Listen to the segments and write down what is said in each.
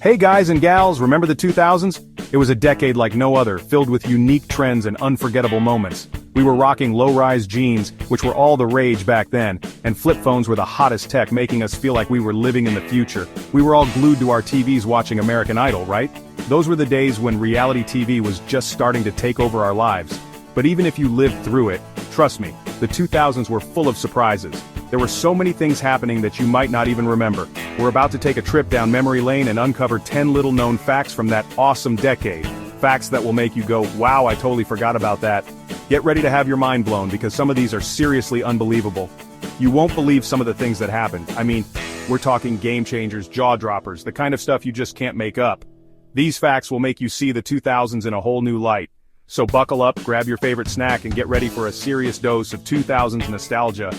Hey guys and gals, remember the 2000s? It was a decade like no other, filled with unique trends and unforgettable moments. We were rocking low-rise jeans, which were all the rage back then, and flip phones were the hottest tech, making us feel like we were living in the future. We were all glued to our TVs watching American Idol, right? Those were the days when reality TV was just starting to take over our lives. But even if you lived through it, trust me, the 2000s were full of surprises. There were so many things happening that you might not even remember. We're about to take a trip down memory lane and uncover 10 little-known facts from that awesome decade. Facts that will make you go, wow, I totally forgot about that. Get ready to have your mind blown because some of these are seriously unbelievable. You won't believe some of the things that happened. I mean, we're talking game changers, jaw droppers, the kind of stuff you just can't make up. These facts will make you see the 2000s in a whole new light. So buckle up, grab your favorite snack, and get ready for a serious dose of 2000s nostalgia.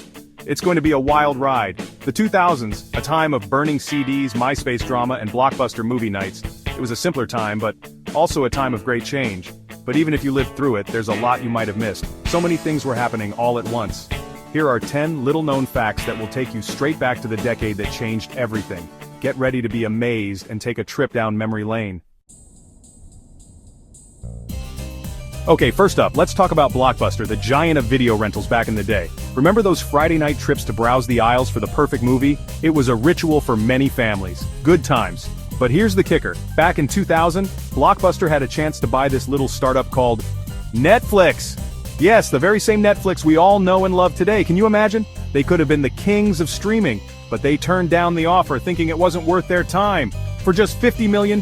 It's going to be a wild ride. The 2000s, a time of burning CDs, MySpace drama, and Blockbuster movie nights. It was a simpler time, but also a time of great change. But even if you lived through it, there's a lot you might have missed. So many things were happening all at once. Here are 10 little-known facts that will take you straight back to the decade that changed everything. Get ready to be amazed and take a trip down memory lane. Okay, first up, let's talk about Blockbuster, the giant of video rentals back in the day. Remember those Friday night trips to browse the aisles for the perfect movie? It was a ritual for many families. Good times. But here's the kicker. Back in 2000, Blockbuster had a chance to buy this little startup called Netflix. Yes, the very same Netflix we all know and love today. Can you imagine? They could have been the kings of streaming, but they turned down the offer thinking it wasn't worth their time. For just $50 million.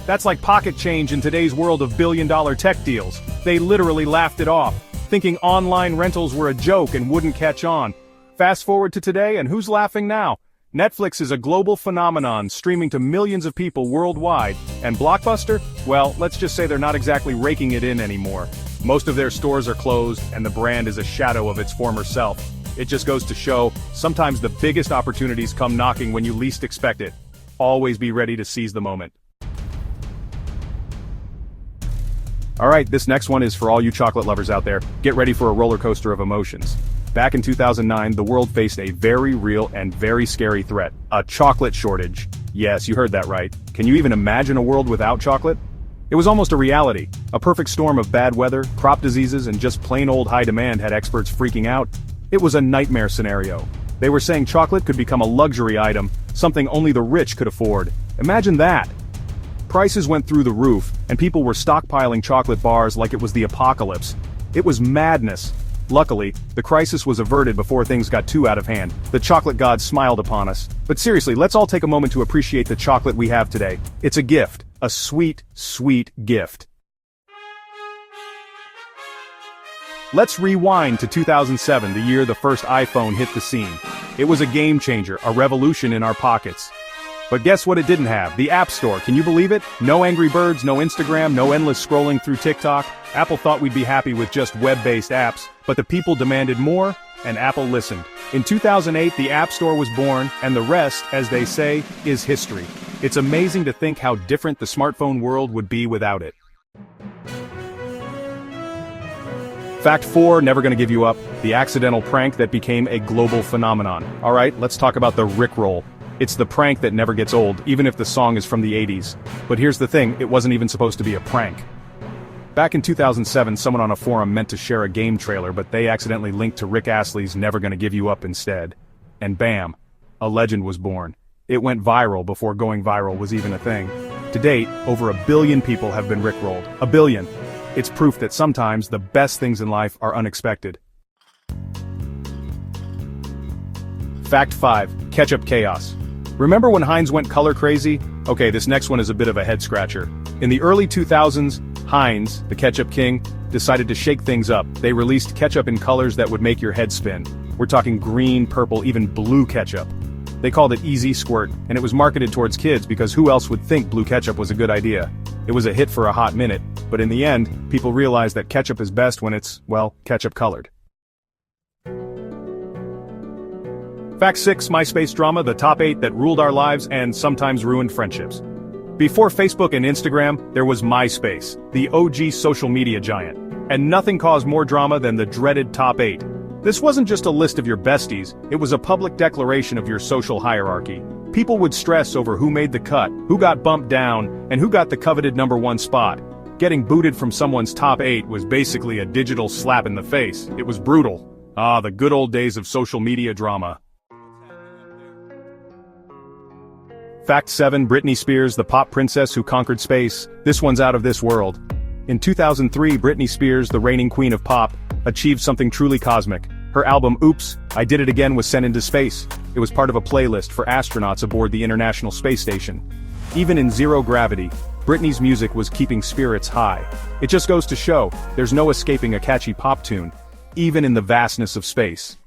That's like pocket change in today's world of billion-dollar tech deals. They literally laughed it off, thinking online rentals were a joke and wouldn't catch on. Fast forward to today, and who's laughing now? Netflix is a global phenomenon, streaming to millions of people worldwide, and Blockbuster? Well, let's just say they're not exactly raking it in anymore. Most of their stores are closed, and the brand is a shadow of its former self. It just goes to show, sometimes the biggest opportunities come knocking when you least expect it. Always be ready to seize the moment. Alright, this next one is for all you chocolate lovers out there. Get ready for a roller coaster of emotions. Back in 2009, the world faced a very real and very scary threat. A chocolate shortage. Yes, you heard that right. Can you even imagine a world without chocolate? It was almost a reality. A perfect storm of bad weather, crop diseases, and just plain old high demand had experts freaking out. It was a nightmare scenario. They were saying chocolate could become a luxury item, something only the rich could afford. Imagine that! Prices went through the roof, and people were stockpiling chocolate bars like it was the apocalypse. It was madness. Luckily, the crisis was averted before things got too out of hand. The chocolate gods smiled upon us. But seriously, let's all take a moment to appreciate the chocolate we have today. It's a gift. A sweet, sweet gift. Let's rewind to 2007, the year the first iPhone hit the scene. It was a game changer, a revolution in our pockets. But guess what it didn't have? The App Store, can you believe it? No Angry Birds, no Instagram, no endless scrolling through TikTok. Apple thought we'd be happy with just web-based apps, but the people demanded more, and Apple listened. In 2008, the App Store was born, and the rest, as they say, is history. It's amazing to think how different the smartphone world would be without it. Fact 4, never gonna give you up, the accidental prank that became a global phenomenon. Alright, let's talk about the Rickroll. It's the prank that never gets old, even if the song is from the 80s. But here's the thing, it wasn't even supposed to be a prank. Back in 2007, someone on a forum meant to share a game trailer, but they accidentally linked to Rick Astley's Never Gonna Give You Up instead. And bam, a legend was born. It went viral before going viral was even a thing. To date, over 1 billion people have been Rickrolled. 1 billion! It's proof that sometimes the best things in life are unexpected. Fact 5, ketchup chaos. Remember when Heinz went color crazy? Okay, this next one is a bit of a head-scratcher. In the early 2000s, Heinz, the ketchup king, decided to shake things up. They released ketchup in colors that would make your head spin. We're talking green, purple, even blue ketchup. They called it Easy Squirt, and it was marketed towards kids because who else would think blue ketchup was a good idea? It was a hit for a hot minute, but in the end, people realized that ketchup is best when it's, well, ketchup-colored. Fact 6, MySpace drama, the top 8 that ruled our lives and sometimes ruined friendships. Before Facebook and Instagram, there was MySpace, the OG social media giant. And nothing caused more drama than the dreaded top 8. This wasn't just a list of your besties, it was a public declaration of your social hierarchy. People would stress over who made the cut, who got bumped down, and who got the coveted #1 spot. Getting booted from someone's top 8 was basically a digital slap in the face. It was brutal. Ah, the good old days of social media drama. Fact 7. Britney Spears, the pop princess who conquered space. This one's out of this world. In 2003, Britney Spears, the reigning queen of pop, achieved something truly cosmic. Her album Oops, I Did It Again was sent into space. It was part of a playlist for astronauts aboard the International Space Station. Even in zero gravity, Britney's music was keeping spirits high. It just goes to show, there's no escaping a catchy pop tune, even in the vastness of space.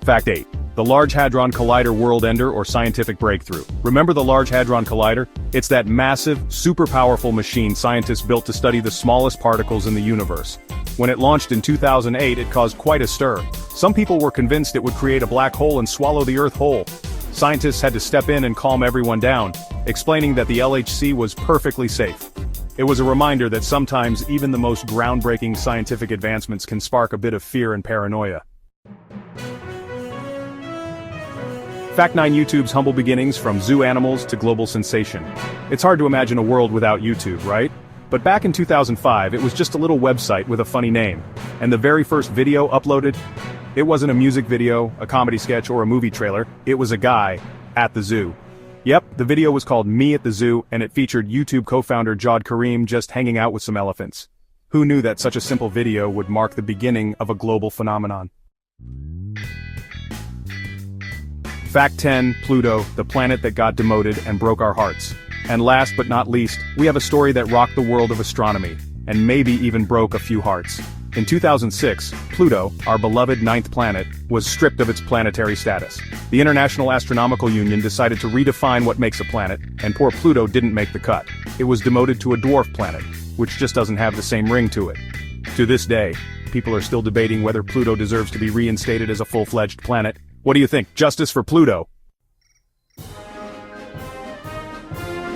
Fact 8. The Large Hadron Collider world ender or scientific breakthrough. Remember the Large Hadron Collider? It's that massive, super powerful machine scientists built to study the smallest particles in the universe. When it launched in 2008, it caused quite a stir. Some people were convinced it would create a black hole and swallow the Earth whole. Scientists had to step in and calm everyone down, explaining that the LHC was perfectly safe. It was a reminder that sometimes even the most groundbreaking scientific advancements can spark a bit of fear and paranoia. Fact 9. YouTube's humble beginnings from zoo animals to global sensation. It's hard to imagine a world without YouTube, right? But back in 2005, it was just a little website with a funny name. And the very first video uploaded, it wasn't a music video, a comedy sketch, or a movie trailer. It was a guy at the zoo. Yep, the video was called Me at the Zoo, and it featured YouTube co-founder Jawed Karim just hanging out with some elephants. Who knew that such a simple video would mark the beginning of a global phenomenon? Fact 10. Pluto, the planet that got demoted and broke our hearts. And last but not least, we have a story that rocked the world of astronomy, and maybe even broke a few hearts. In 2006, Pluto, our beloved 9th planet, was stripped of its planetary status. The International Astronomical Union decided to redefine what makes a planet, and poor Pluto didn't make the cut. It was demoted to a dwarf planet, which just doesn't have the same ring to it. To this day, people are still debating whether Pluto deserves to be reinstated as a full-fledged planet. What do you think? Justice for Pluto?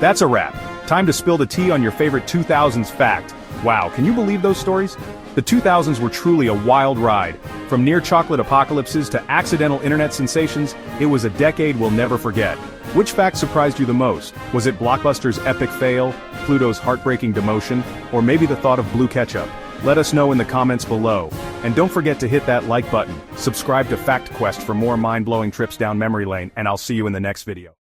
That's a wrap. Time to spill the tea on your favorite 2000s fact. Wow, can you believe those stories? The 2000s were truly a wild ride. From near chocolate apocalypses to accidental internet sensations, it was a decade we'll never forget. Which fact surprised you the most? Was it Blockbuster's epic fail, Pluto's heartbreaking demotion, or maybe the thought of blue ketchup? Let us know in the comments below. And don't forget to hit that like button, subscribe to Fact Quest for more mind-blowing trips down memory lane, and I'll see you in the next video.